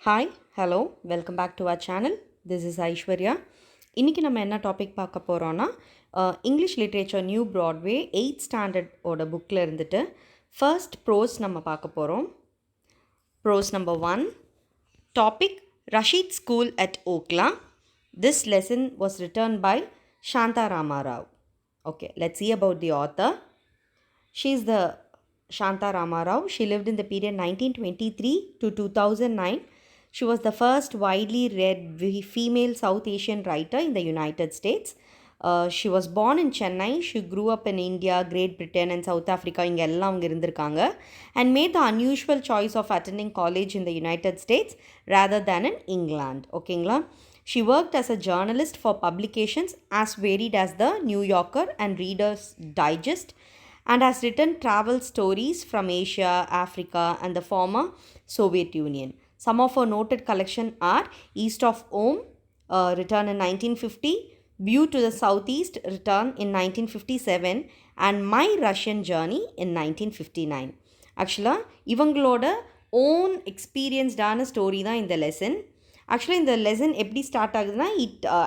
Hi hello welcome back to our channel. This is Aishwarya. இன்றைக்கி நம்ம என்ன டாபிக் பார்க்க போகிறோன்னா English literature new Broadway 8th ஸ்டாண்டர்டோட புக்கில் இருந்துட்டு ஃபர்ஸ்ட் ப்ரோஸ் நம்ம பார்க்க போகிறோம். Prose number 1. Topic Rashid School at Okhla. This lesson was written by Shantha Rama Rao. Okay, let's see about the author. She is the Shantha Rama Rao. She lived in the period 1923 to 2009. She was the first widely read female South Asian writer in the United States. She was born in Chennai. She grew up in India, Great Britain and South Africa. இங்கே எல்லாம் அவங்க இருந்திருக்காங்க. And made the unusual choice of attending college in the United States rather than in England. ஓகேங்களா? She worked as a journalist for publications as varied as the New Yorker and Reader's Digest, and has written travel stories from Asia, Africa and the former Soviet Union. Some of her noted collection are East of Home, written in 1950, View to the Southeast, written in 1957, and My Russian Journey in 1959. Actually, இவங்களோட own experienced-ஆன story தான் இந்த lesson. ஆக்சுவலாக இந்த lesson எப்படி start ஆகுதுன்னா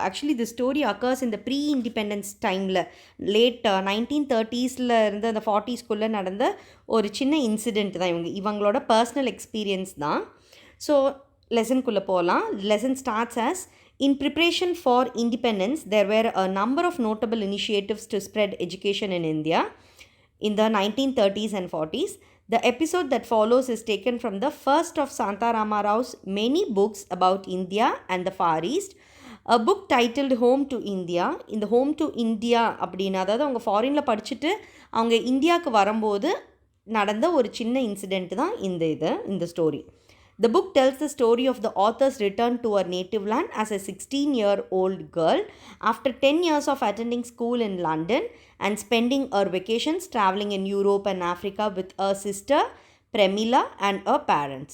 actually the story occurs இந்த pre independence டைமில் late 1930s இருந்து அந்த 40s நடந்த ஒரு சின்ன இன்சிடெண்ட் தான் இவங்களோட பர்சனல் எக்ஸ்பீரியன்ஸ் தான். ஸோ லெசனுக்குள்ளே போகலாம். Lesson starts as In preparation for independence, there were a number of notable initiatives to spread education in India in the 1930s and 40s. The episode that follows is taken from the first of Shantha Rama Rao's many books about India and the Far East. A book titled Home to India. இந்த Home to India அப்படின்னா அதாவது அவங்க ஃபாரினில் படிச்சுட்டு அவங்க இந்தியாவுக்கு வரும்போது நடந்த ஒரு சின்ன இன்சிடெண்ட் தான் இந்த story. The book tells the story of the author's return to her native land as a 16-year-old girl after 10 years of attending school in London and spending her vacations traveling in Europe and Africa with her sister Premila and her parents.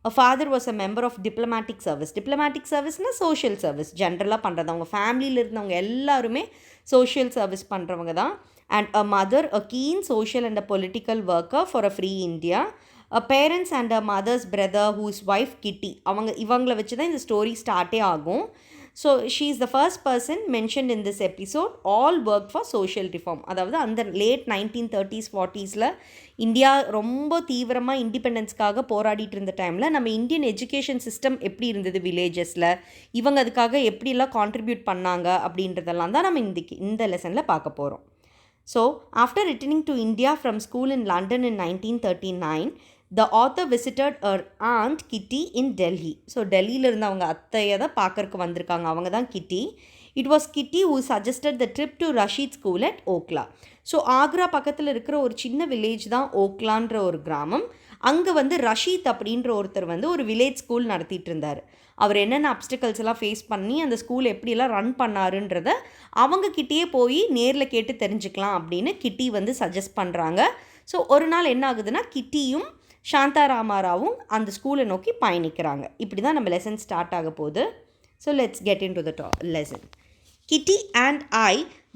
Her father was a member of diplomatic service. Diplomatic service na social service. ஜென்ரலாக பண்ணுறது அவங்க ஃபேமிலியில் இருந்தவங்க எல்லாருமே social service பண்ணுறவங்க தான். And a mother, a keen social and a political worker for a free India. A parents and a mother's brother whose wife Kitty. இவங்களை வச்சு தான் இந்த ஸ்டோரி ஸ்டார்ட்டே ஆகும். So she is the first person mentioned in this episode. All work for social reform. அதாவது அந்த late 1930s 40s India ரொம்ப தீவிரமாக இண்டிபெண்டன்ஸ்க்காக போராடிட்டு இருந்த டைமில் நம்ம இந்தியன் எஜுகேஷன் சிஸ்டம் எப்படி இருந்தது வில்லேஜஸில், இவங்க அதுக்காக எப்படிலாம் கான்ட்ரிபியூட் பண்ணாங்க அப்படின்றதெல்லாம் தான் நம்ம இந்த லெசனில் பார்க்க போகிறோம். So, after returning to India from school in London in 1939, the author visited her aunt Kitty in Delhi. So, டெல்லியில் இருந்து அவங்க அத்தையை தான் பார்க்கறக்கு வந்திருக்காங்க. அவங்க தான் கிட்டி. It was Kitty who suggested the trip to Rashid School at Okhla. So Agra பக்கத்தில் இருக்கிற ஒரு சின்ன வில்லேஜ் தான் ஓக்லான்ற ஒரு கிராமம். அங்கே ரஷீத் அப்படின்ற ஒருத்தர் ஒரு வில்லேஜ் ஸ்கூல் நடத்திட்டு இருந்தார். அவர் என்னென்ன அப்டிக்கல்ஸ் எல்லாம் ஃபேஸ் பண்ணி அந்த ஸ்கூல் எப்படியெல்லாம் ரன் பண்ணாருன்றத அவங்கக்கிட்டேயே போய் நேரில் கேட்டு தெரிஞ்சுக்கலாம் அப்படின்னு கிட்டி சஜஸ்ட் பண்ணுறாங்க. ஸோ ஒரு நாள் என்ன ஆகுதுன்னா கிட்டியும் சாந்தா ராமாராவும் அந்த ஸ்கூலை நோக்கி பயணிக்கிறாங்க. இப்படி தான் நம்ம லெசன் ஸ்டார்ட் ஆக போகுது. So let's get in to the lesson. Kitty and I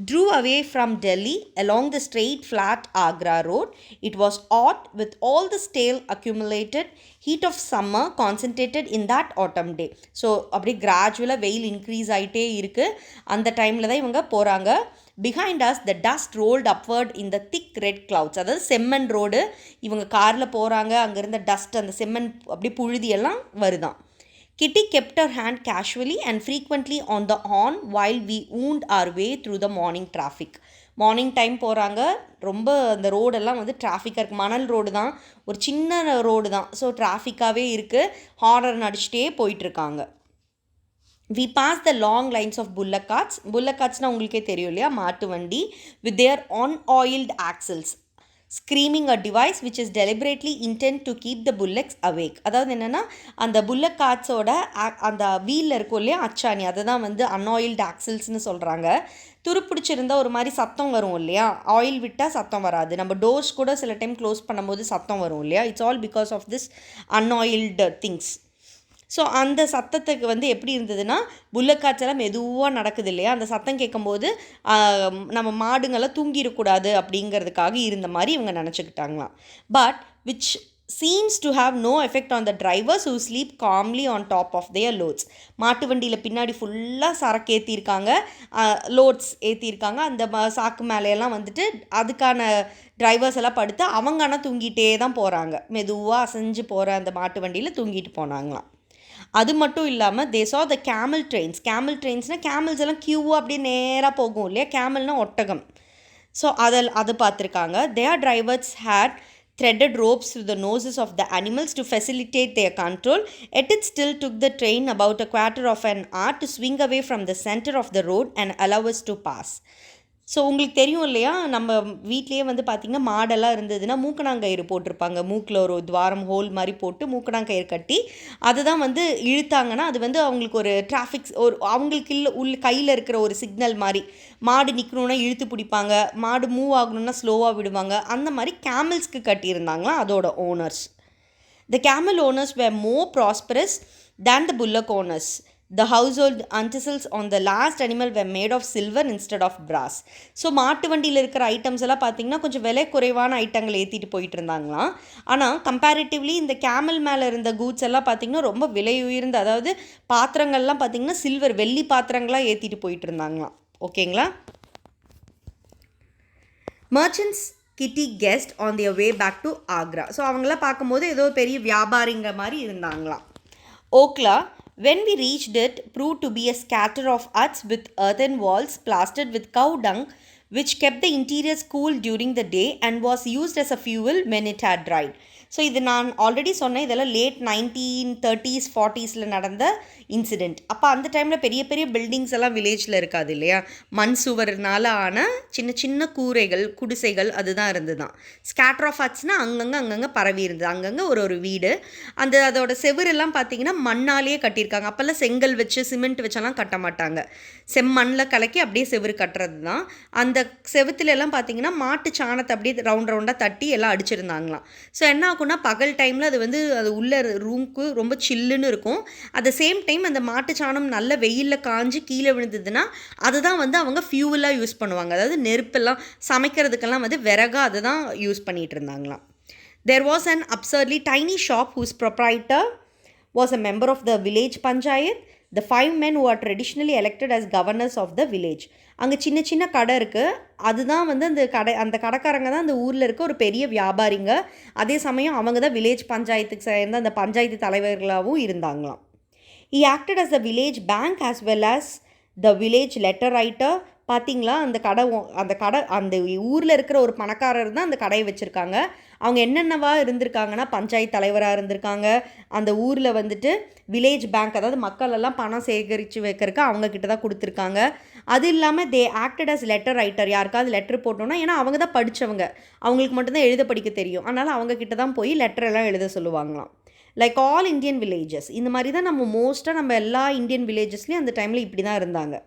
drew away from Delhi along the straight flat Agra road. It was hot with all the stale accumulated heat of summer concentrated in that autumn day. So அப்படி கிராஜுவலாக வெயில் increase ஆகிட்டே இருக்குது. அந்த டைமில் தான் இவங்க போகிறாங்க. Behind us the dust rolled upward in the thick red clouds. அதாவது செம்மண் ரோடு. இவங்க காரில் போகிறாங்க. அங்கே இருந்த டஸ்ட் அந்த செம்மண் அப்படி புழுதியெல்லாம் வருதான். Kitty kept her hand casually and frequently on the horn while we wound our way through the morning traffic. Morning time போகிறாங்க. ரொம்ப அந்த ரோடெல்லாம் டிராஃபிக்காக இருக்குது. மணல் ரோடு தான், ஒரு சின்ன ரோடு தான். ஸோ டிராஃபிக்காகவே இருக்குது. ஹாரன் அடிச்சுட்டே போயிட்டுருக்காங்க. We passed the long lines of bullock carts. Bullock cartsனால் உங்களுக்கே தெரியும் இல்லையா, மாட்டு வண்டி. With their unoiled axles. Screaming a device which is deliberately intent to keep the bullocks awake. அதாவது என்னென்னா அந்த புல்லக் கார்ட்ஸோட அந்த வீலில் இருக்கும் இல்லையா அச்சாணி, அதை தான் அன்ஆயில்டு ஆக்சில்ஸ்னு சொல்கிறாங்க. துருப்பிடிச்சிருந்தால் ஒரு மாதிரி சத்தம் வரும் இல்லையா, ஆயில் விட்டால் சத்தம் வராது. நம்ம டோர்ஸ் கூட சில டைம் க்ளோஸ் பண்ணும்போது சத்தம் வரும் இல்லையா. It's all because of this unoiled things. So அந்த சத்தத்துக்கு எப்படி இருந்ததுன்னா புல்லக் காய்ச்சலாம் மெதுவாக நடக்குது இல்லையா, அந்த சத்தம் கேட்கும்போது நம்ம மாடுங்கள்லாம் தூங்கிடக்கூடாது அப்படிங்கிறதுக்காக இருந்த மாதிரி இவங்க நினச்சிக்கிட்டாங்களாம். But which seems to have no effect on the drivers who sleep calmly on top of their loads. மாட்டு வண்டியில் பின்னாடி ஃபுல்லாக சரக்கு ஏற்றிருக்காங்க, லோட்ஸ் ஏற்றிருக்காங்க. அந்த சாக்கு மேலையெல்லாம் வந்துட்டு அதுக்கான டிரைவர்ஸ் எல்லாம் படுத்து அவங்க ஆனால் தூங்கிட்டே தான் போகிறாங்க. மெதுவாக அசைஞ்சு போகிற அந்த மாட்டு வண்டியில் தூங்கிட்டு போனாங்களாம். அது மட்டும் இல்லாமல் they saw the camel trains. Camel ட்ரெயின்ஸ்னால் கேமல்ஸ் எல்லாம் க்யூவாக அப்படியே நேராக போகும் இல்லையா, கேமல்னால் ஒட்டகம். ஸோ அது பார்த்துருக்காங்க. Their drivers had threaded ropes through the noses of the animals to facilitate their control. Yet it still took the train about a quarter of an hour to swing away from the center of the road and allow us to pass. So உங்களுக்கு தெரியும் இல்லையா, நம்ம வீட்லேயே வந்து பார்த்திங்கன்னா மாடெல்லாம் இருந்ததுன்னா மூக்கணாங்கயிறு போட்டிருப்பாங்க. மூக்கில் ஒரு துவாரம் ஹோல் மாதிரி போட்டு மூக்கணாங்கயிறு கட்டி அதுதான் வந்து இழுத்தாங்கன்னா அது வந்து அவங்களுக்கு ஒரு டிராஃபிக், ஒரு அவங்களுக்கு கையில் இருக்கிற ஒரு சிக்னல் மாதிரி. மாடு நிற்கணுன்னா இழுத்து பிடிப்பாங்க, மாடு மூவ் ஆகணுன்னா ஸ்லோவாக விடுவாங்க. அந்த மாதிரி கேமல்ஸ்க்கு கட்டியிருந்தாங்களாம் அதோட owners. The camel owners were more prosperous than the bullock owners. The household utensils on the last animal were made of silver instead of brass. So மாட்டு வண்டியில் இருக்கிற ஐட்டம்ஸ் எல்லாம் பார்த்திங்கன்னா கொஞ்சம் விலை குறைவான ஐட்டங்கள் ஏற்றிட்டு போயிட்டு இருந்தாங்களாம். ஆனால் கம்பேரிட்டிவ்லி இந்த கேமல் மேலே இருந்த கூட்ஸ் எல்லாம் பார்த்திங்கன்னா ரொம்ப விலை உயர்ந்த, அதாவது பாத்திரங்கள்லாம் பார்த்திங்கன்னா சில்வர் வெள்ளி பாத்திரங்களாக ஏற்றிட்டு போயிட்டு இருந்தாங்களாம். ஓகேங்களா. Merchants Kitty guessed on their way back to Agra. So அவங்களாம் பார்க்கும்போது ஏதோ பெரிய வியாபாரிங்க மாதிரி இருந்தாங்களாம். Okhla, when we reached it, proved to be a scatter of huts with earthen walls plastered with cow dung, which kept the interiors cool during the day and was used as a fuel when it had dried. So இது நான் already சொன்னேன், இதெல்லாம் late 1930s 40s நடந்த incident. அப்போ அந்த டைமில் பெரிய பெரிய பில்டிங்ஸ் எல்லாம் வில்லேஜில் இருக்காது இல்லையா, மண் சுவர்னால ஆன சின்ன சின்ன கூரைகள் குடிசைகள் அதுதான் இருந்துதான். ஸ்கேட்டர் ஆஃப் ஹட்ஸ்னால் அங்கங்கே பரவி இருந்தது, அங்கங்கே ஒரு வீடு. அதோட செவரெல்லாம் பார்த்திங்கன்னா மண்ணாலேயே கட்டியிருக்காங்க. அப்போல்லாம் செங்கல் வச்சு சிமெண்ட் வச்செல்லாம் கட்ட மாட்டாங்க, செம்மண்ணில் கலக்கி அப்படியே செவரு கட்டுறது தான். அந்த செவுத்துல எல்லாம் பார்த்திங்கன்னா மாட்டு சாணத்தை அப்படியே ரவுண்டாக தட்டி எல்லாம் அடிச்சிருந்தாங்களாம். ஸோ என்ன ஆகும்னா பகல் டைமில் அது உள்ள ரூமுக்கு ரொம்ப சில்லுன்னு இருக்கும். அட் த சேம் டைம் அந்த மாட்டு சாணம் நல்ல வெயிலில் காஞ்சி கீழே விழுந்ததுன்னா அதுதான் வந்து அவங்க ஃபியூவலாக யூஸ் பண்ணுவாங்க. அதாவது நெருப்பெல்லாம் சமைக்கிறதுக்கெல்லாம் வந்து விறகாக அதை தான் யூஸ் பண்ணிகிட்டு இருந்தாங்களாம். There was an absurdly tiny shop whose proprietor was a member of the village panchayat, the 5 men who are traditionally elected as governors of the village. அங்கே சின்ன சின்ன கடை இருக்குது, அதுதான் வந்து அந்த கடைக்காரங்க தான் அந்த ஊரில் இருக்க ஒரு பெரிய வியாபாரிங்க. அதே சமயம் அவங்க தான் வில்லேஜ் பஞ்சாயத்துக்கு சேர்ந்த அந்த பஞ்சாயத்து தலைவர்களாகவும் இருந்தாங்களாம். He acted as the village bank as well as the village letter writer. பார்த்திங்களா, அந்த ஊரில் இருக்கிற ஒரு பணக்காரர் தான் அந்த கடையை வச்சுருக்காங்க. அவங்க என்னென்னவா இருந்திருக்காங்கன்னா பஞ்சாயத்து தலைவராக இருந்திருக்காங்க, அந்த ஊரில் வந்துட்டு வில்லேஜ் பேங்க், அதாவது மக்களெல்லாம் பணம் சேகரித்து வைக்கிறதுக்கு அவங்கக்கிட்ட தான் கொடுத்துருக்காங்க. அது இல்லாமல் தே ஆக்டட் அஸ் லெட்டர் ரைட்டர். யாருக்காவது லெட்டர் போட்டோன்னா, ஏன்னா அவங்க தான் படித்தவங்க, அவங்களுக்கு மட்டும்தான் எழுத படிக்க தெரியும், அதனால் அவங்கக்கிட்ட தான் போய் லெட்டரெல்லாம் எழுத சொல்லுவாங்களாம். லைக் ஆல் இந்தியன் வில்லேஜஸ், இந்த மாதிரி தான் நம்ம எல்லா இந்தியன் வில்லேஜஸ்லேயும் அந்த டைமில் இப்படி தான் இருந்தாங்க.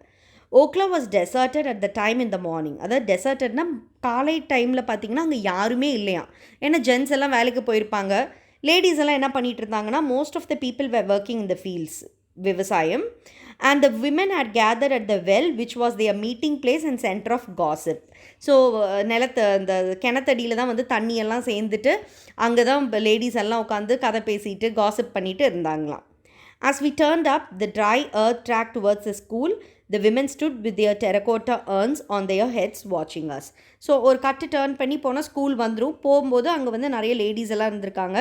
Okhla was deserted at the time in the morning. அதாவது டெசர்ட்டட்னா காலை டைமில் பார்த்திங்கன்னா அங்கே யாருமே இல்லையா, ஏன்னா ஜென்ஸ் எல்லாம் வேலைக்கு போயிருப்பாங்க. லேடிஸ் எல்லாம் என்ன பண்ணிகிட்டு இருந்தாங்கன்னா most of the people were working in the fields, விவசாயம். And the women had gathered at the well, which was their meeting place and center of gossip. So அந்த கிணத்தடியில் தான் வந்து தண்ணியெல்லாம் சேர்ந்துட்டு அங்கே தான் லேடிஸ் எல்லாம் உட்காந்து கதை பேசிட்டு காசிப் பண்ணிட்டு இருந்தாங்களாம். As we turned up the dry earth track towards the school, the women stood with their terracotta urns on their heads watching us. So ஒரு கட்டு டேர்ன் பண்ணி போனால் ஸ்கூல் வந்துடும். போகும்போது அங்கே வந்து நிறைய லேடிஸ் எல்லாம் இருந்திருக்காங்க.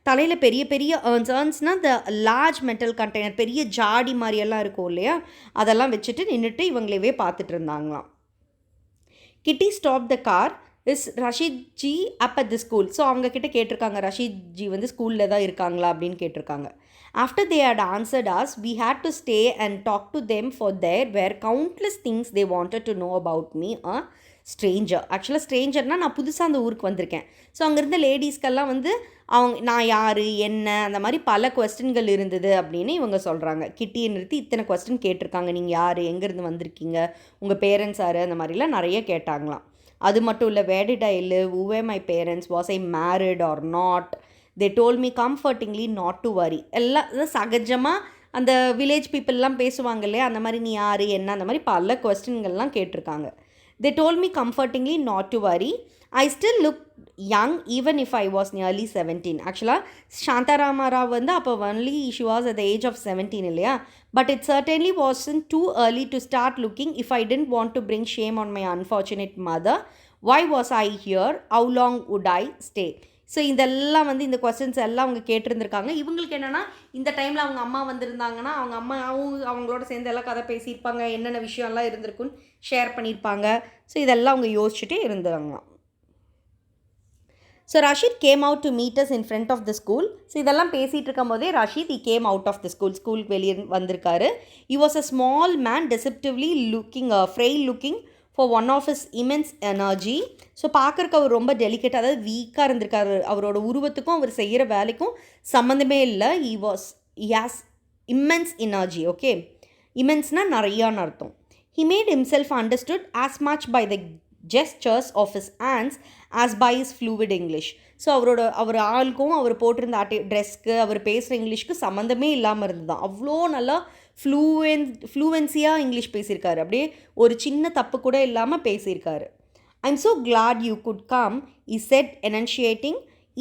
தலையில் பெரிய பெரிய ஏர்ன்ஸ்னால் த லார்ஜ் மெட்டல் கண்டெய்னர், பெரிய ஜாடி மாதிரியெல்லாம் இருக்கும் இல்லையா, அதெல்லாம் வச்சுட்டு நின்றுட்டு இவங்களவே பார்த்துட்டு இருந்தாங்களாம். Kitty stopped the car. Is Rashid.J up at the school? So அவங்கக்கிட்ட கேட்டிருக்காங்க, Rashid.J வந்து ஸ்கூலில் தான் இருக்காங்களா அப்படின்னு கேட்டிருக்காங்க. After they had answered us, we had to stay and talk to them, for there were countless things they wanted to know about me, a stranger. ஆக்சுவலாக ஸ்ட்ரேஞ்சர்னால் நான் புதுசாக அந்த ஊருக்கு வந்திருக்கேன். ஸோ அங்கே இருந்த லேடிஸ்க்கெல்லாம் வந்து நான் யார் என்ன அந்த மாதிரி பல கொஸ்டின்கள் இருந்தது அப்படின்னு இவங்க சொல்கிறாங்க. கிட்டியை நிறுத்தி இத்தனை கொஸ்டின் கேட்டிருக்காங்க, நீங்கள் யார், எங்கேருந்து வந்திருக்கீங்க, உங்கள் பேரண்ட்ஸ் யார், அந்த மாதிரிலாம் நிறைய கேட்டாங்களாம். அது மட்டும் இல்லை, where did I live, who were my parents, was I married or not, they told me comfortingly not to worry. எல்லாம் சகஜமாக அந்த வில்லேஜ் பீப்புளெலாம் பேசுவாங்க இல்லையா, அந்த மாதிரி நீ யார் என்ன அந்த மாதிரி பல கொஸ்டின்கள்லாம் கேட்டிருக்காங்க. They told me comfortingly not to worry. I still looked young even if I was nearly 17. Actually, Shantha Rama Rao வந்து அப்போ only she was at the age of 17 இல்லையா? But it certainly wasn't too early to start looking if I didn't want to bring shame on my unfortunate mother. Why was I here? How long would I stay? So இதெல்லாம் வந்து இந்த questions எல்லாம் அவங்க கேட்டிருந்துருக்காங்க. இவங்களுக்கு என்னென்னா இந்த டைமில் அவங்க அம்மா வந்திருந்தாங்கன்னா அவங்க அம்மாவும் அவங்களோட சேர்ந்து எல்லாம் கதை பேசியிருப்பாங்க, என்னென்ன விஷயம்லாம் இருந்திருக்குன்னு ஷேர் பண்ணியிருப்பாங்க. ஸோ இதெல்லாம் அவங்க யோசிச்சுட்டே இருந்தாங்க. So Rashid came out to meet us in front of the school. So இதெல்லாம் பேசிகிட்டு இருக்கும் போதே Rashid he came out of the school. ஸ்கூலுக்கு வெளியே வந்திருக்காரு. He was a small man, deceptively looking, frail looking for one of his immense energy. So பார்க்குறக்கு அவர் ரொம்ப delicate, அதாவது வீக்காக இருந்திருக்காரு. அவரோட உருவத்துக்கும் அவர் செய்கிற வேலைக்கும் சம்மந்தமே இல்லை. he has immense energy. Okay, இமென்ஸ்னால் நிறையான்னு அர்த்தம். He made himself understood as much by the gestures of his hands as by his fluid English. So அவர் ஆளுக்கும் அவர் போட்டிருந்த ட்ரெஸ்க்கு அவர் பேசுகிற இங்கிலீஷ்க்கு சம்மந்தமே இல்லாமல் இருந்ததுதான். அவ்வளோ நல்லா ஃப்ளூவென்சியாக இங்கிலீஷ் பேசியிருக்காரு. அப்படியே ஒரு சின்ன தப்பு கூட இல்லாமல் பேசியிருக்காரு. I'm so glad you good come, he said enunciating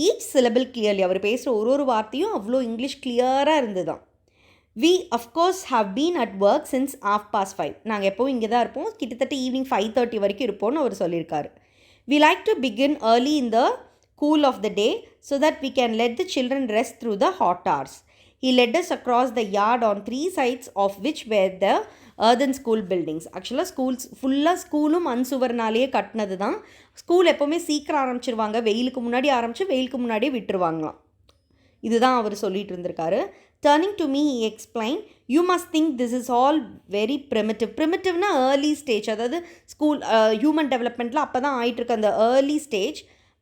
each syllable clearly. அவர் பேசுகிற ஒரு வார்த்தையும் அவ்வளோ இங்கிலீஷ் கிளியராக இருந்ததுதான். We of course have been at work since 5:30. நாங்கள் எப்போவும் இங்கே தான் இருப்போம், கிட்டத்தட்ட ஈவினிங் 5:30 வரைக்கும் இருப்போம்னு அவர் சொல்லியிருக்காரு. We like to begin early in the cool of the day so that we can let the children rest through the hot hours. He led us across the yard on 3 sides of which were the earthen school buildings. ஆக்சுவலாக ஃபுல்லாக ஸ்கூலும் மண்சுவர்னாலேயே கட்டினது தான். School எப்போவுமே சீக்கிரம் ஆரம்பிச்சிருவாங்க, வெயிலுக்கு முன்னாடி ஆரம்பித்து வெயிலுக்கு முன்னாடியே விட்டுருவாங்களாம். இதுதான் அவர் சொல்லிட்டு இருந்திருக்காரு. Turning to me, he explained, you must think this is all very primitive. Primitiveனா early stage, அதாவது ஸ்கூல் ஹியூமன் டெவலப்மெண்ட்டில் அப்போ தான் ஆகிட்டுருக்கு அந்த early stage.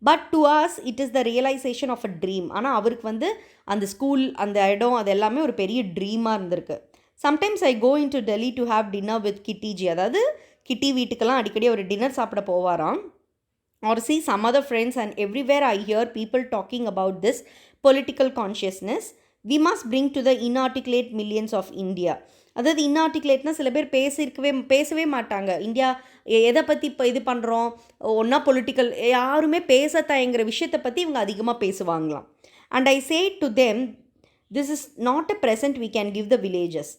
But to us it is the realization of a dream. ஆனால் அவருக்கு வந்து அந்த ஸ்கூல் அந்த இடம் அது எல்லாமே ஒரு பெரிய ட்ரீமாக இருந்திருக்கு. Sometimes I go in to Delhi to have dinner with கிட்டிஜி. அதாவது கிட்டி வீட்டுக்கெல்லாம் அடிக்கடி ஒரு டின்னர் சாப்பிட போவாராம். or see some other friends, and everywhere I hear people talking about this political consciousness we must bring to the inarticulate millions of India. அதாவது இன்ஆர்டிகுலேட்னா சில பேர் பேசவே மாட்டாங்க. இந்தியா எதை பற்றி இப்போ இது பண்ணுறோம், ஒன்றா பொலிட்டிக்கல், யாருமே பேச தயங்குற விஷயத்தை பற்றி இவங்க அதிகமாக பேசுவாங்களாம். And I say to them, this is not a present we can give the villages.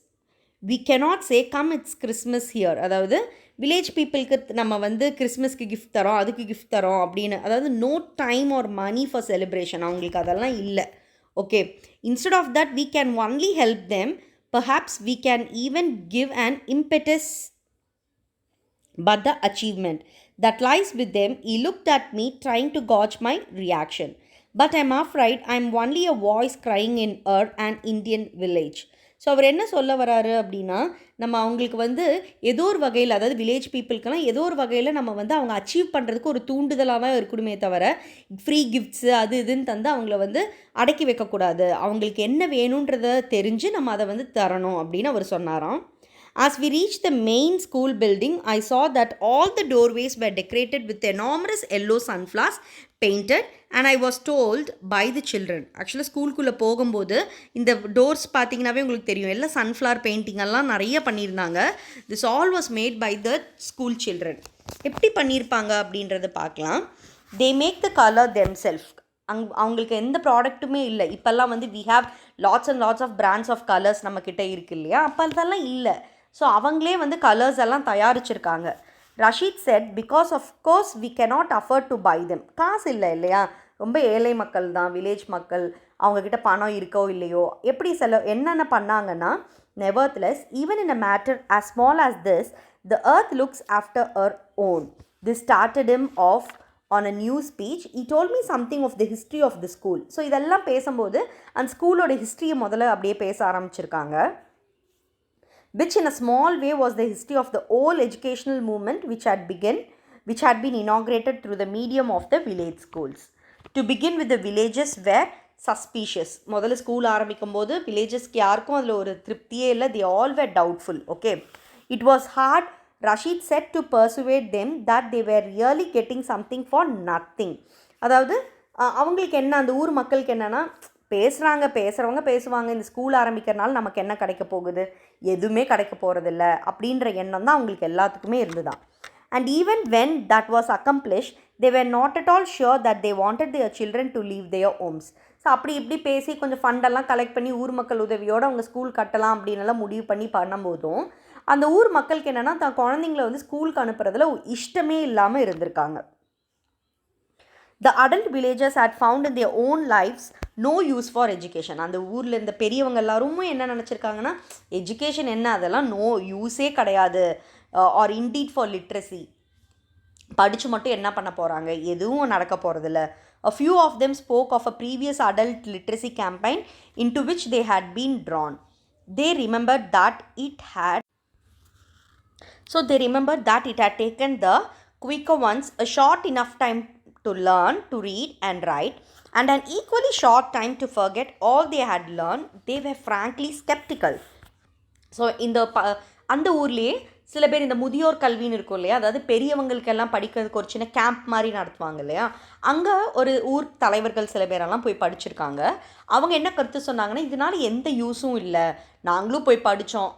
We cannot say come it's Christmas here. அதாவது வில்லேஜ் பீப்புளுக்கு நம்ம வந்து கிறிஸ்மஸ்க்கு கிஃப்ட் தரோம், அதுக்கு கிஃப்ட் தரோம் அப்படின்னு, அதாவது no time or money for celebration, அவங்களுக்கு அதெல்லாம் இல்லை. Okay, instead of that we can only help them. Perhaps we can even give an impetus, but the achievement that lies with them. He looked at me trying to gauge my reaction, but I'm afraid I'm only a voice crying in an Indian village. So அவர் என்ன சொல்ல வராரு அப்படின்னா, நம்ம அவங்களுக்கு வந்து ஏதோ ஒரு வகையில், அதாவது வில்லேஜ் பீப்புளுக்கெல்லாம் ஏதோ ஒரு வகையில் நம்ம வந்து அவங்க அச்சீவ் பண்ணுறதுக்கு ஒரு தூண்டுதலாக தான் இருக்கணுமே தவிர ஃப்ரீ கிஃப்ட்ஸு அது இதுன்னு தந்து அவங்கள வந்து அடக்கி வைக்கக்கூடாது. அவங்களுக்கு என்ன வேணுன்றதை தெரிஞ்சு நம்ம அதை வந்து தரணும் அப்படின்னு அவர் சொன்னாராம். As we reached the main school building, I saw that all the doorways were decorated with enormous yellow sunflowers painted, and I was told by the children. ஆக்சுவலாக ஸ்கூலுக்குள்ளே போகும்போது இந்த டோர்ஸ் பார்த்தீங்கன்னாவே உங்களுக்கு தெரியும், எல்லாம் சன்ஃப்ளவர் பெயிண்டிங் எல்லாம் நிறைய பண்ணியிருந்தாங்க. This all was made by the school children. எப்படி பண்ணியிருப்பாங்க அப்படின்றத பார்க்கலாம். They make the colour themself. அவங்களுக்கு எந்த ப்ராடக்ட்டுமே இல்லை. இப்போல்லாம் வந்து we have lots and lots of brands of colours நம்மக்கிட்ட இருக்கு இல்லையா, அப்போ அதெல்லாம் இல்லை. ஸோ அவங்களே வந்து கலர்ஸ் எல்லாம் தயாரிச்சிருக்காங்க. Rashid said, because of course we cannot afford to buy them. காசு இல்லை இல்லையா, ரொம்ப ஏழை மக்கள் தான், வில்லேஜ் மக்கள், அவங்கக்கிட்ட பணம் இருக்கோ இல்லையோ, எப்படி என்னென்ன பண்ணாங்கன்னா, nevertheless even in a matter as small as this, the earth looks after her own. This started him off on a new speech. He told me something of the history of the school. So இதெல்லாம் பேசும்போது அந்த ஸ்கூலோட ஹிஸ்ட்ரியை முதல்ல அப்படியே பேச ஆரம்பிச்சிருக்காங்க. Which in a small way was the history of the whole educational movement which had been inaugurated through the medium of the village schools. To begin with, the villages were suspicious. முதல்ல school ஆரம்பிக்கும் போது வில்லேஜஸ்க்கு யாருக்கும் அதில் ஒரு திருப்தியே இல்லை. they all were doubtful. Okay, it was hard, Rashid said, to persuade them that they were really getting something for nothing. அதாவது அவங்களுக்கு என்ன, அந்த ஊர் மக்களுக்கு என்னென்னா, பேசுகிறவங்க பேசுவாங்க, இந்த ஸ்கூல் ஆரம்பிக்கிறனால நமக்கு என்ன கிடைக்க போகுது, எதுவுமே கிடைக்க போகிறதில்ல அப்படின்ற எண்ணம் தான் அவங்களுக்கு எல்லாத்துக்குமே இருந்துதான். And even when that was accomplished, they were not at all sure that they wanted their children to leave their homes. So அப்படி இப்படி பேசி கொஞ்சம் ஃபண்டெல்லாம் கலெக்ட் பண்ணி ஊர் மக்கள் உதவியோடு அவங்க ஸ்கூல் கட்டலாம் அப்படின்னுலாம் முடிவு பண்ணி பண்ணும்போதும் அந்த ஊர் மக்களுக்கு என்னென்னா தான் குழந்தைங்கள வந்து ஸ்கூலுக்கு அனுப்புறதுல இஷ்டமே இல்லாமல் இருந்திருக்காங்க. The adult villagers had found in their own lives no use for education. அந்த ஊரில் இருந்த பெரியவங்க எல்லாரும் என்ன நினச்சிருக்காங்கன்னா, எஜுகேஷன் என்ன, அதெல்லாம் நோ யூஸே கிடையாது, ஆர் இன்டீட் ஃபார் லிட்ரஸி, படித்து மட்டும் என்ன பண்ண போகிறாங்க, எதுவும் நடக்க போகிறதில்ல. A few of them spoke of a previous adult literacy campaign into which they had been drawn. They remembered that it had taken the quicker ones a short enough time to learn to read and write and an equally short time to forget all they had learned. They were frankly skeptical. So அந்த ஊர்லேயே சில பேர் இந்த முதியோர் கல்வின்னு இருக்கும் இல்லையா, அதாவது பெரியவங்களுக்கெல்லாம் படிக்கிறதுக்கு ஒரு சின்ன கேம்ப் மாதிரி நடத்துவாங்க இல்லையா, அங்கே ஒரு ஊர் தலைவர்கள் சில பேரெல்லாம் போய் படிச்சிருக்காங்க. அவங்க என்ன கருத்து சொன்னாங்கன்னா, இதனால் எந்த யூஸும் இல்லை, நாங்களும் போய் படித்தோம்,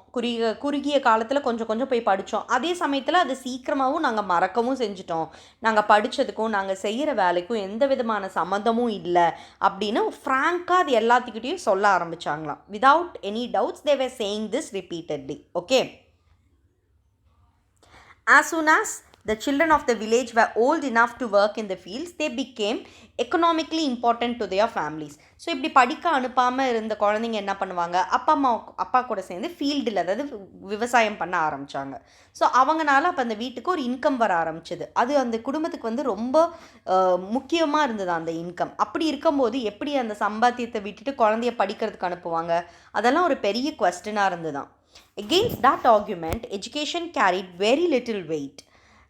குறுகிய காலத்தில் கொஞ்சம் போய் படித்தோம், அதே சமயத்தில் அது சீக்கிரமாகவும் நாங்கள் மறக்கவும் செஞ்சிட்டோம், நாங்கள் படித்ததுக்கும் நாங்கள் செய்கிற வேலைக்கும் எந்த விதமான சம்மந்தமும் இல்லை அப்படின்னு ஃப்ராங்காக அது எல்லாத்துக்கிட்டையும் சொல்ல ஆரம்பித்தாங்களாம். Without any doubts they were saying this repeatedly. Okay. As soon as the children of the village were old enough to work in the fields, they became economically important to their families. So இப்படி படிக்க அனுப்பாமல் இருந்த குழந்தைங்க என்ன பண்ணுவாங்க, அப்பா கூட சேர்ந்து ஃபீல்டில், அதாவது விவசாயம் பண்ண ஆரம்பித்தாங்க. ஸோ அவங்களால அப்போ அந்த வீட்டுக்கு ஒரு இன்கம் வர ஆரம்பிச்சது. அது அந்த குடும்பத்துக்கு வந்து ரொம்ப முக்கியமாக இருந்தது அந்த இன்கம். அப்படி இருக்கும்போது எப்படி அந்த சம்பாத்தியத்தை விட்டுட்டு குழந்தைய படிக்கிறதுக்கு அனுப்புவாங்க, அதெல்லாம் ஒரு பெரிய குவெஸ்டனாக இருந்துதான். Against that argument, education carried very little weight.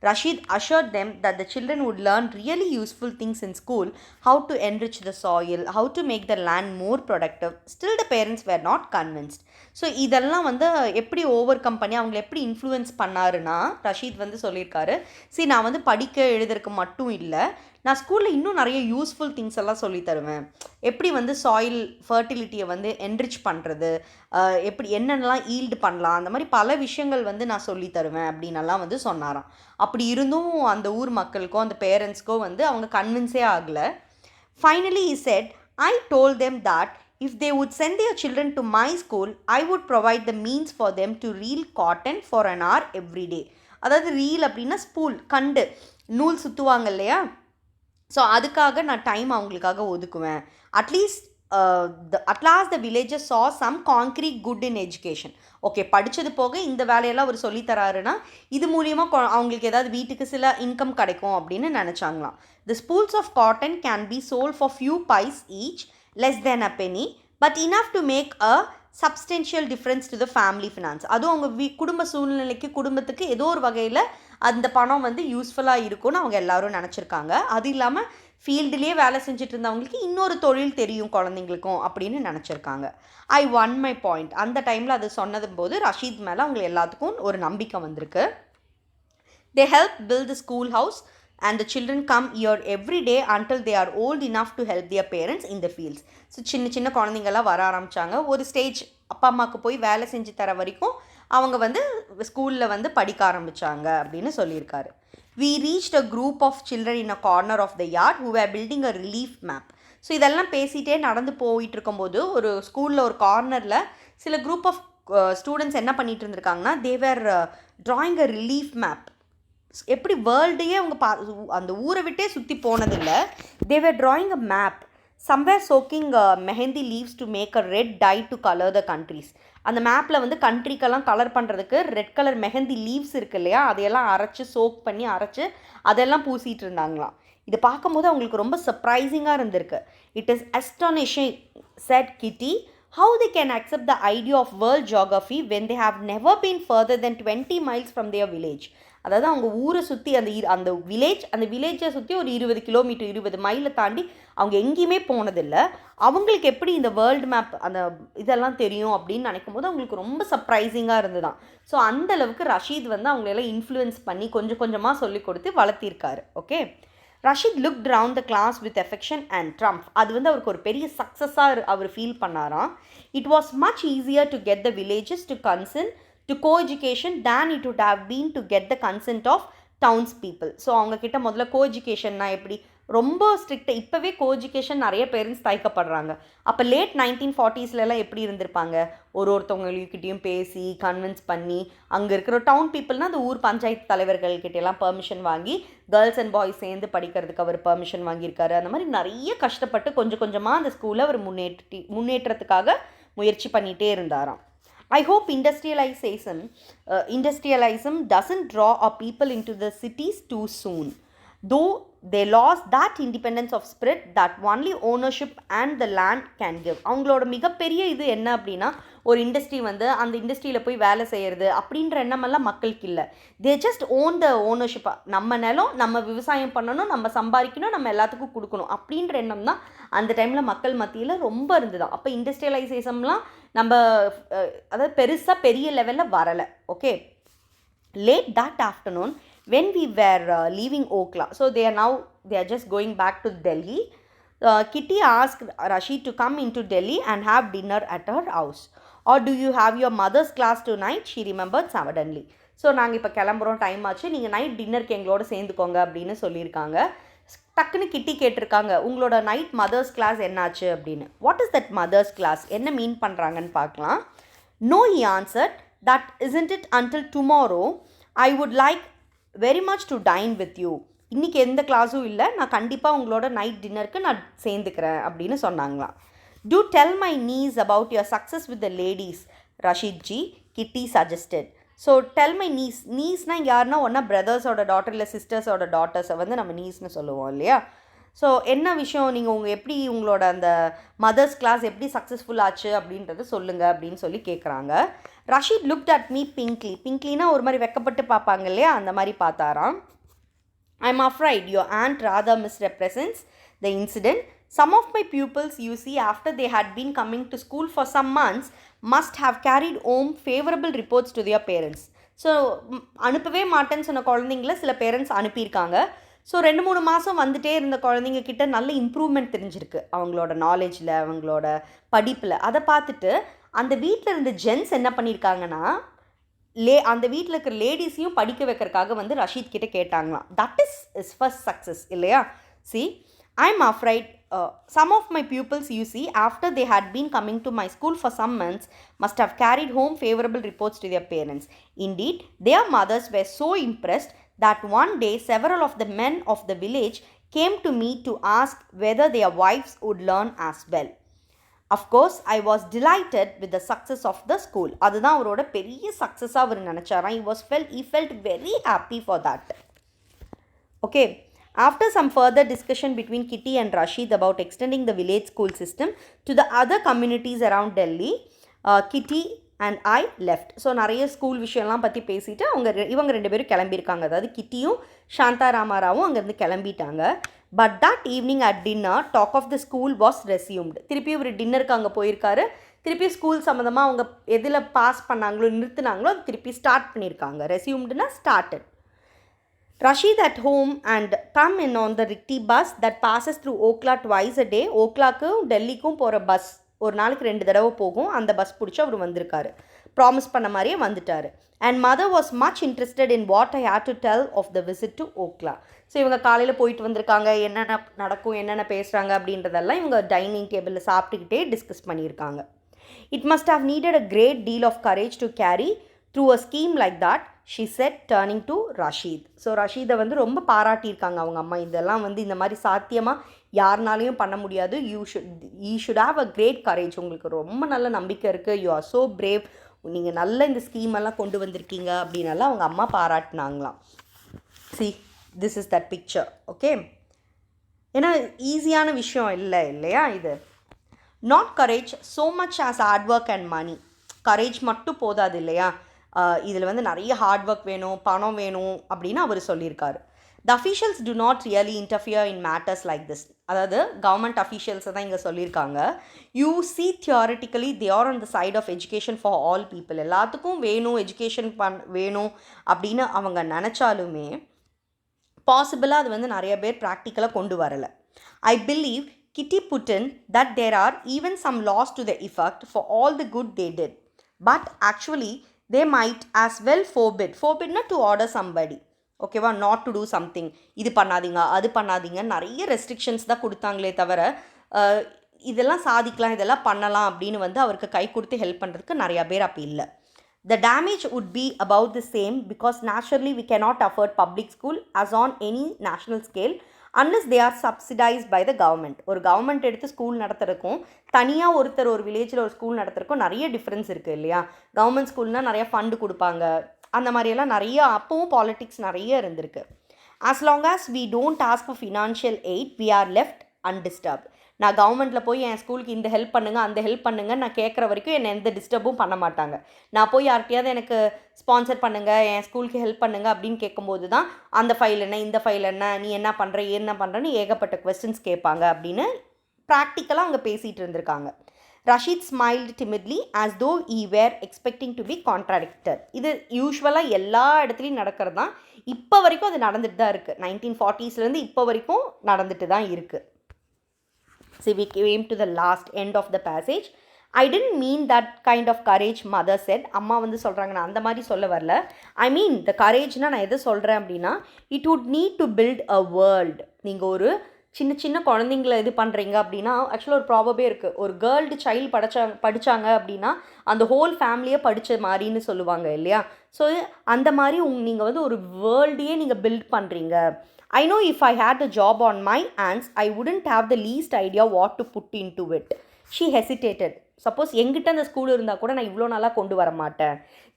Rashid assured them that the children would learn really useful things in school, how to enrich the soil, how to make the land more productive. Still the parents were not convinced. So இதெல்லாம் வந்து எப்படி over come பண்ணி அவங்களை எப்படி influence பண்ணாருன்னா, ரஷீத் வந்து சொல்லியிருக்காரு, சரி நான் வந்து படிக்க எழுதுறதுக்கு மட்டும் இல்லை, நான் ஸ்கூலில் இன்னும் நிறைய யூஸ்ஃபுல் திங்ஸ் எல்லாம் சொல்லி தருவேன், எப்படி வந்து சாயில் ஃபர்டிலிட்டியை வந்து என்ரிச் பண்ணுறது, எப்படி என்னென்னலாம் ஈல்டு பண்ணலாம், அந்த மாதிரி பல விஷயங்கள் வந்து நான் சொல்லி தருவேன் அப்படின்னலாம் வந்து சொன்னாராம். அப்படி இருந்தும் அந்த ஊர் மக்களுக்கோ அந்த பேரண்ட்ஸ்க்கோ வந்து அவங்க கன்வின்ஸே ஆகலை. Finally he said, I told them that if they would send their children to my school, I would provide the means for them to reel cotton for an hour every day. அதாவது reel அப்படின்னா spool, கண்டு நூல் சுற்றுவாங்க இல்லையா, so அதுக்காக நான் time அவங்களுக்காக ஒதுக்குவேன். At least at last the villagers saw some concrete good in education. Okay, படித்தது போக இந்த வேலையெல்லாம் அவர் சொல்லித்தராருன்னா இது மூலியமாக அவங்களுக்கு ஏதாவது வீட்டுக்கு சில இன்கம் கிடைக்கும் அப்படின்னு நினச்சாங்களாம். The spools of cotton can be sold for few pice each, less than a penny, but enough to make a substantial difference to the family finance. அதுவும் அவங்க குடும்ப சூழ்நிலைக்கு, குடும்பத்துக்கு ஏதோ ஒரு வகையில் அந்த பணம் வந்து யூஸ்ஃபுல்லாக இருக்கும்னு அவங்க எல்லோரும் நினச்சிருக்காங்க. அது இல்லாமல் ஃபீல்டுலேயே வேலை செஞ்சுட்டு இருந்தவங்களுக்கு இன்னொரு தொழில் தெரியும் குழந்தைங்களுக்கும் அப்படின்னு நினச்சிருக்காங்க. ஐ ஒன் மை பாயிண்ட். அந்த டைமில் அது சொன்னது போது ரஷீத் மேலே அவங்க எல்லாத்துக்கும் ஒரு நம்பிக்கை வந்திருக்கு. They help build the school house and the children come here every day until they are old enough to help their parents in the fields. So சின்ன குழந்தைங்கள்லாம் வர ஆரம்பித்தாங்க. ஒரு ஸ்டேஜ் அப்பா அம்மாவுக்கு போய் வேலை செஞ்சு தர வரைக்கும் அவங்க வந்து ஸ்கூலில் வந்து படிக்க ஆரம்பித்தாங்க அப்படின்னு சொல்லியிருக்காரு. We reached a group of children in a corner of the yard who were building a relief map. So இதெல்லாம் பேசிகிட்டே நடந்து போயிட்டு இருக்கும்போது ஒரு ஸ்கூலில் ஒரு கார்னரில் சில குரூப் ஆஃப் ஸ்டூடெண்ட்ஸ் என்ன பண்ணிகிட்டு இருந்திருக்காங்கன்னா, they were drawing a relief map. எப்படி வேர்ல்டையே அவங்க அந்த ஊரை விட்டே சுற்றி போனதில்லை. They were drawing a map. Somewhere soaking mehndi leaves to make a red dye to colour the countries. அந்த மேப்பில் வந்து கண்ட்ரிக்கெல்லாம் கலர் பண்ணுறதுக்கு ரெட் கலர் மெஹந்தி லீவ்ஸ் இருக்குது இல்லையா, அதையெல்லாம் அரைச்சி சோக் பண்ணி அரைச்சி அதெல்லாம் பூசிகிட்டு இருந்தாங்களாம். இது பார்க்கும்போது அவங்களுக்கு ரொம்ப சர்ப்ரைசிங்காக இருந்திருக்கு. இட் இஸ் அஸ்டானிஷிங் செட் கிட்டி, how they can accept the idea of world geography when they have never been further than 20 miles from their village. அதாவது அவங்க ஊரை சுற்றி அந்த வில்லேஜை சுற்றி ஒரு 20 கிலோமீட்டர் 20 மைலை தாண்டி அவங்க எங்கேயுமே போனதில்லை. அவங்களுக்கு எப்படி இந்த வேர்ல்டு மேப் அந்த இதெல்லாம் தெரியும் அப்படின்னு நினைக்கும் போது அவங்களுக்கு ரொம்ப சர்ப்ரைசிங்காக இருந்துதான். ஸோ அந்தளவுக்கு ரஷீத் வந்து அவங்களெல்லாம் இன்ஃப்ளூயன்ஸ் பண்ணி கொஞ்சம் கொஞ்சமாக சொல்லி கொடுத்து வளர்த்திருக்காரு. Okay, Rashid looked around the class with affection and triumph. அது வந்து அவருக்கு ஒரு பெரிய சக்ஸஸாக அவர் ஃபீல் பண்ணாராம். It was much easier to get the villages to consent to co-education than it would have been to get the consent of towns people. So அவங்கக்கிட்ட முதல்ல கோ எஜுகேஷன்னா எப்படி ரொம்ப ஸ்ட்ரிக்டாக இப்போவே கோ எஜுகேஷன் நிறைய பேரண்ட்ஸ் தயக்கப்படுறாங்க. அப்போ லேட் 1940ஸ்லாம் எப்படி இருந்திருப்பாங்க? ஒருத்தவங்கக்கிட்டையும் பேசி கன்வின்ஸ் பண்ணி அங்கே இருக்கிற டவுன் பீப்புள்னால் அந்த ஊர் பஞ்சாயத்து தலைவர்கள்கிட்டலாம் பெர்மிஷன் வாங்கி கேர்ள்ஸ் அண்ட் பாய்ஸ் சேர்ந்து படிக்கிறதுக்கு அவர் பெர்மிஷன் வாங்கியிருக்காரு. அந்த மாதிரி நிறைய கஷ்டப்பட்டு கொஞ்சம் கொஞ்சமாக அந்த ஸ்கூலை அவர் முன்னேற்றத்துக்காக முயற்சி பண்ணிகிட்டே இருந்தாராம். I hope industrialism doesn't draw our people into the cities too soon. Though they lost that independence of spirit that only ownership and the land can give. அவங்களோட மிகப்பெரிய இது என்ன அப்படின்னா ஒரு இண்டஸ்ட்ரி வந்து அந்த இண்டஸ்ட்ரியில் போய் வேலை செய்கிறது அப்படின்ற எண்ணமெல்லாம் மக்களுக்கு இல்லை. They just own the ownership. நம்ம நிலம், நம்ம விவசாயம் பண்ணணும், நம்ம சம்பாதிக்கணும், நம்ம எல்லாத்துக்கும் கொடுக்கணும் அப்படின்ற எண்ணம் தான் அந்த டைமில் மக்கள் மத்தியில் ரொம்ப இருந்துதான். அப்போ இண்டஸ்ட்ரியலைசேஷன்லாம் நம்ம அதாவது பெருசாக பெரிய லெவலில் வரலை. Okay, late that afternoon when we were leaving Okhla, so they are just going back to Delhi. Kitty asked Rashid to come into Delhi and have dinner at her house. Or do you have your mother's class tonight? She remembered suddenly. So நாங்கள் இப்போ கிளம்புறோம், time ஆச்சு, நீங்கள் night டின்னருக்கு எங்களோட சேர்ந்துக்கோங்க அப்படின்னு சொல்லியிருக்காங்க. டக்குன்னு கிட்டி கேட்டிருக்காங்க, உங்களோட நைட் மதர்ஸ் கிளாஸ் என்னாச்சு அப்படின்னு. What is that mother's class, என்ன மீன் பண்ணுறாங்கன்னு பார்க்கலாம். No, he answered, that isn't it until tomorrow. I would like very much to time with you. இன்றைக்கி எந்த கிளாஸும் இல்லை, நான் கண்டிப்பாக உங்களோட நைட் டின்னருக்கு நான் சேர்ந்துக்கிறேன் அப்படின்னு சொன்னாங்களாம். To tell my nieces about your success with the ladies Rashid, Kitty suggested. So tell my நீஸ்னால் யாருன்னா ஒன்றா பிரதர்ஸோட டாட்டர் இல்லை சிஸ்டர்ஸோட டாட்டர்ஸை வந்து நம்ம நீஸ்னு சொல்லுவோம் இல்லையா. ஸோ என்ன விஷயம், நீங்கள் எப்படி உங்களோட அந்த மதர்ஸ் கிளாஸ் எப்படி சக்ஸஸ்ஃபுல் ஆச்சு அப்படின்றத சொல்லுங்கள் அப்படின்னு சொல்லி கேட்குறாங்க. ரஷீத் லுக்ட் அட் மீ பிங்க்லினா ஒரு மாதிரி வெக்கப்பட்டு பார்ப்பாங்க இல்லையா, அந்த மாதிரி பார்த்தாராம். I am afraid your aunt rather misrepresents the incident. Some of my pupils, you see, after they had been coming to school for some months, must have carried home favorable reports to their parents. So அனுப்பவே மாட்டேன்னு சொன்ன குழந்தைங்கள சில parents அனுப்பியிருக்காங்க. So 2-3 மாதம் வந்துகிட்டே இருந்த குழந்தைங்க கிட்ட நல்ல இம்ப்ரூவ்மெண்ட் தெரிஞ்சிருக்கு அவங்களோட நாலேஜில், அவங்களோட படிப்பில். அதை பார்த்துட்டு அந்த வீட்டில் இருந்த ஜென்ஸ் என்ன பண்ணியிருக்காங்கன்னா, அந்த வீட்டில் இருக்கிற லேடிஸையும் படிக்க வைக்கிறதுக்காக வந்து ரஷீத் கிட்டே கேட்டாங்களாம். தட் இஸ் ஃபர்ஸ்ட் சக்ஸஸ் இல்லையா. C, I'm afraid some of my pupils, you see, after they had been coming to my school for some months, must have carried home favorable reports to their parents. Indeed, their mothers were so impressed that one day several of the men of the village came to me to ask whether their wives would learn as well. Of course, I was delighted with the success of the school. அதுதான் அவரோட பெரிய சக்ஸஸாக அவர் நினச்சாராம். He felt very happy for that. Okay. After some further discussion between Kitty and Rashid about extending the village school system to the other communities around Delhi, Kitty and I left. So நிறைய school விஷயம்லாம் பற்றி பேசிவிட்டு இவங்க 2 பேரும் கிளம்பியிருக்காங்க. அதாவது கிட்டியும் சாந்தா ராமாராவும் அங்கேருந்து கிளம்பிட்டாங்க. But that evening at dinner talk of the school was resumed. திருப்பி ஒரு டின்னருக்கு அங்கே போயிருக்காரு. திருப்பி ஸ்கூல் சம்மந்தமாக அவங்க எதில் பாஸ் பண்ணாங்களோ நிறுத்தினாங்களோ அது திருப்பி ஸ்டார்ட் பண்ணியிருக்காங்க. ரெசியூம்டுனா started. Rashid at home and come in on the Rickety bus that passes through Okhla twice a day. ஓக்லாக்கும் டெல்லிக்கும் போகிற பஸ் ஒரு நாளைக்கு 2 தடவை போகும். அந்த பஸ் பிடிச்சி அவர் வந்திருக்காரு. ப்ராமிஸ் பண்ண மாதிரியே வந்துட்டார். And mother was much interested in what I had to tell of the visit to Okhla. So இவங்க காலையில் போயிட்டு வந்திருக்காங்க, என்னென்ன நடக்கும், என்னென்ன பேசுகிறாங்க அப்படின்றதெல்லாம் இவங்க டைனிங் டேபிளில் சாப்பிட்டுக்கிட்டே டிஸ்கஸ் பண்ணியிருக்காங்க. It must have needed a great deal of courage to carry through a scheme like that, she said turning to Rashid. So ரஷீதை வந்து ரொம்ப பாராட்டியிருக்காங்க அவங்க அம்மா. இதெல்லாம் வந்து இந்த மாதிரி சாத்தியமாக யாருனாலையும் பண்ண முடியாது. you should have a great courage. உங்களுக்கு ரொம்ப நல்ல நம்பிக்கை இருக்குது. you are so brave. நீங்கள் நல்ல இந்த ஸ்கீமெல்லாம் கொண்டு வந்திருக்கீங்க அப்படின்னலாம் அவங்க அம்மா பாராட்டினாங்களாம். see, this is that picture. okay, ஏன்னா ஈஸியான விஷயம் இல்லையா இது. not courage so much as hard work and money. Courage மட்டும் போதாது இல்லையா, இதில் வந்து நிறைய ஹார்ட் ஒர்க் வேணும், பணம் வேணும் அப்படின்னு அவர் சொல்லியிருக்காரு. The officials do not really interfere in matters like this. அதாவது கவர்மெண்ட் அஃபீஷியல்ஸை தான் இங்கே சொல்லியிருக்காங்க. You see theoretically they are on the side of education for all people. எல்லாத்துக்கும் வேணும், எஜுகேஷன் வேணும் அப்படின்னு அவங்க நினச்சாலுமே பாசிபிளாக அது வந்து நிறைய பேர் ப்ராக்டிக்கலாக கொண்டு வரலை. I believe Kitty put in that there are even some laws to the effect for all the good they did. But actually, they might as well forbid not to order somebody. ஓகேவா, not to do something, இது பண்ணாதீங்க அது பண்ணாதீங்க, நிறைய restrictions தான் கொடுத்தாங்களே தவிர இதெல்லாம் சாதிக்கலாம் இதெல்லாம் பண்ணலாம் அப்படின்னு வந்து அவருக்கு கை கொடுத்து ஹெல்ப் பண்ணுறதுக்கு நிறையா பேர் அப்படி இல்லை. The damage would be about the same because naturally we cannot afford public school as on any national scale unless they are subsidized by the government. ஒரு கவர்மெண்ட் எடுத்து ஸ்கூல் நடத்துறதுக்கும் தனியாக ஒருத்தர் ஒரு வில்லேஜில் ஒரு ஸ்கூல் நடத்துறதுக்கும் நிறைய டிஃப்ரென்ஸ் இருக்குது இல்லையா. கவர்மெண்ட் ஸ்கூல்னால் நிறைய ஃபண்டு கொடுப்பாங்க, அந்த மாதிரியெல்லாம் நிறைய அப்பவும் பாலிட்டிக்ஸ் நிறைய இருந்திருக்கு. As long as we don't ask for financial aid, we are left undisturbed. நான் கவர்மெண்ட்டில் போய் என் ஸ்கூலுக்கு இந்த ஹெல்ப் பண்ணுங்கள் அந்த ஹெல்ப் பண்ணுங்கள் நான் கேட்குற வரைக்கும் என்னை எந்த டிஸ்டர்பும் பண்ண மாட்டாங்க. நான் போய் யார்கிட்டையாவது எனக்கு ஸ்பான்சர் பண்ணுங்கள் என் ஸ்கூலுக்கு ஹெல்ப் பண்ணுங்கள் அப்படின்னு கேட்கும்போது தான் அந்த ஃபைல் என்ன இந்த ஃபைல் என்ன நீ என்ன பண்ணுறேன்னு ஏகப்பட்ட கொஸ்டின்ஸ் கேட்பாங்க அப்படின்னு ப்ராக்டிக்கலாக அங்கே பேசிகிட்டு இருந்திருக்காங்க. Rashid smiled timidly as though he were expecting to be contradicted. இது யூஸ்வலாக எல்லா இடத்துலையும் நடக்கிறது தான், இப்போ வரைக்கும் அது நடந்துட்டு தான் இருக்குது. 1940s இப்போ வரைக்கும் நடந்துட்டு தான் இருக்குது. So we came to the last end of the passage. I didn't mean that kind of courage mother said. அம்மா வந்து சொல்கிறாங்க, நான் அந்த மாதிரி சொல்ல வரல. I mean the courageனால் நான் எதை சொல்கிறேன் அப்படின்னா, it would need to build a world. நீங்கள் ஒரு சின்ன சின்ன குழந்தைங்கள இது பண்ணுறீங்க அப்படின்னா, ஆக்சுவலாக ஒரு ப்ராபபே இருக்குது, ஒரு கேர்ள்டு சைல்டு படித்தாங்க அப்படின்னா அந்த ஹோல் ஃபேமிலியை படித்த மாதிரின்னு சொல்லுவாங்க இல்லையா. ஸோ அந்த மாதிரி நீங்கள் வந்து ஒரு வேர்ல்டையே நீங்கள் பில்ட் பண்ணுறீங்க. I know if I had a job on my hands, I wouldn't have the least idea what to put into it. She hesitated. Suppose எங்கிட்ட அந்த ஸ்கூல் இருந்தால் கூட நான் இவ்வளோ நாளாக கொண்டு வர மாட்டேன்.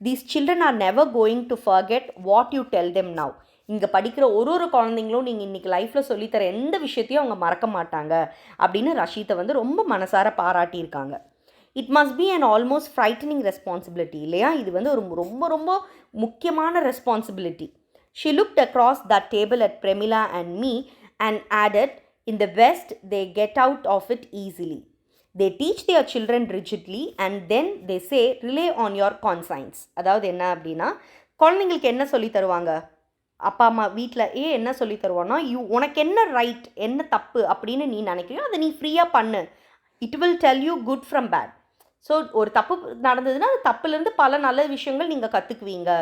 These children are never going to forget what you tell them now. இங்கே படிக்கிற ஒரு குழந்தைங்களும் நீங்கள் இன்றைக்கி லைஃப்பில் சொல்லித்தர எந்த விஷயத்தையும் அவங்க மறக்க மாட்டாங்க அப்படின்னு ரஷீத்தை வந்து ரொம்ப மனசார பாராட்டியிருக்காங்க. It must be an almost frightening responsibility இல்லையா. இது வந்து ஒரு ரொம்ப ரொம்ப முக்கியமான responsibility. She looked across that table at Premila and me and added, in the West, they get out of it easily. They teach their children rigidly and then they say, rely on your conscience. அதாவது என்ன அப்படின்னா, குழந்தைங்களுக்கு என்ன சொல்லி தருவாங்க, அப்பா அம்மா வீட்டில் என்ன சொல்லி தருவான்னா, உனக்கு என்ன ரைட் என்ன தப்பு அப்படின்னு நீ நினைக்கிறியோ அதை நீ ஃப்ரீயாக பண்ணு. It will tell you good from bad. So ஒரு தப்பு நடந்ததுன்னா அது தப்புலேருந்து பல நல்ல விஷயங்கள் நீங்கள் கற்றுக்குவீங்க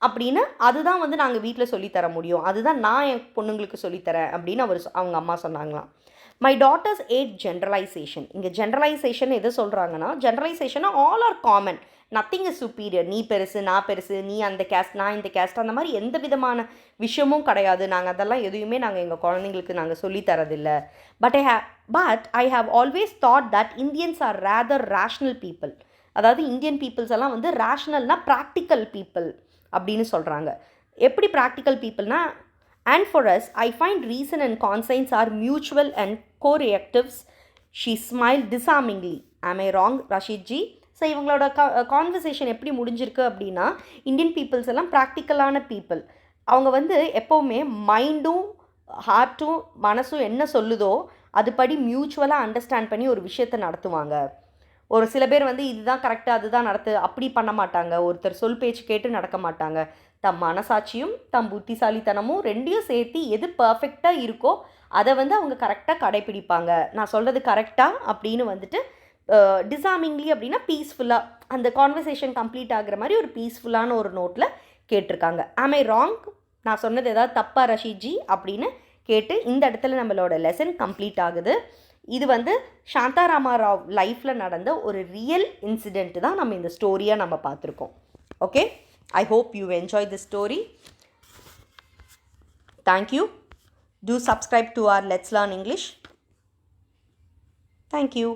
அப்படின்னு அதுதான் வந்து நாங்கள் வீட்டில் சொல்லித்தர முடியும், அதுதான் நான் என் பொண்ணுங்களுக்கு சொல்லித்தரேன் அப்படின்னு அவங்க அம்மா சொன்னாங்களாம். My daughters hate generalisation. இங்கே ஜென்ரலைசேஷன் எது சொல்கிறாங்கன்னா, ஜென்ரலைசேஷனா all are common, nothing is superior. நீ பெருசு நான் பெருசு, நீ அந்த கேஸ்ட் நான் இந்த கேஸ்ட், அந்த மாதிரி எந்த விதமான விஷயமும் கிடையாது. நாங்கள் அதெல்லாம் எதுவுமே நாங்கள் எங்கள் குழந்தைங்களுக்கு நாங்கள் சொல்லித்தரதில்லை. But I have always thought that Indians are rather rational people. அதாவது இந்தியன் பீப்புள்ஸ் எல்லாம் வந்து ரேஷ்னல்னா ப்ராக்டிக்கல் பீப்புள் அப்படின்னு சொல்கிறாங்க. எப்படி practical பீப்புள்னா, and for us I find reason and conscience R mutual and கோரியாக்டிவ்ஸ். She smile டிசார்மிங்லி. ஆம் ஐ ராங் ரஷீத்ஜி? ஸோ இவங்களோட conversation எப்படி முடிஞ்சிருக்கு அப்படின்னா, இந்தியன் பீப்புள்ஸ் எல்லாம் ப்ராக்டிக்கலான பீப்புள். அவங்க வந்து எப்போவுமே மைண்டும் ஹார்ட்டும் மனசும் என்ன சொல்லுதோ அதுபடி மியூச்சுவலாக அண்டர்ஸ்டாண்ட் பண்ணி ஒரு விஷயத்தை நடத்துவாங்க. ஒரு சில பேர் வந்து இதுதான் கரெக்டு அதுதான் அப்படி பண்ண மாட்டாங்க. ஒருத்தர் சொல் பேச்சு கேட்டு நடக்க மாட்டாங்க. தம் மனசாட்சியும் தம் புத்திசாலித்தனமும் ரெண்டையும் சேர்த்து எது பர்ஃபெக்டாக இருக்கோ அதை வந்து அவங்க கரெக்டாக கடைப்பிடிப்பாங்க. நான் சொல்கிறது கரெக்டாக அப்படின்னு வந்துட்டு டிசார்மிங்லி அப்படின்னா பீஸ்ஃபுல்லாக அந்த கான்வர்சேஷன் கம்ப்ளீட் ஆகிற மாதிரி ஒரு பீஸ்ஃபுல்லான ஒரு நோட்டில் கேட்டிருக்காங்க. ஆம் ஐ ராங்? நான் சொன்னது ஏதாவது தப்பா ரஷீத்ஜி அப்படின்னு கேட்டு இந்த இடத்துல நம்மளோட லெசன் கம்ப்ளீட் ஆகுது. இது வந்து சாந்தா ராமா ராவ் லைஃப்பில் நடந்த ஒரு ரியல் இன்சிடெண்ட் தான் நம்ம இந்த ஸ்டோரியாக நம்ம பார்த்துருக்கோம். Okay, I hope you enjoy the story. Thank you. Do subscribe to our Let's Learn English. Thank you.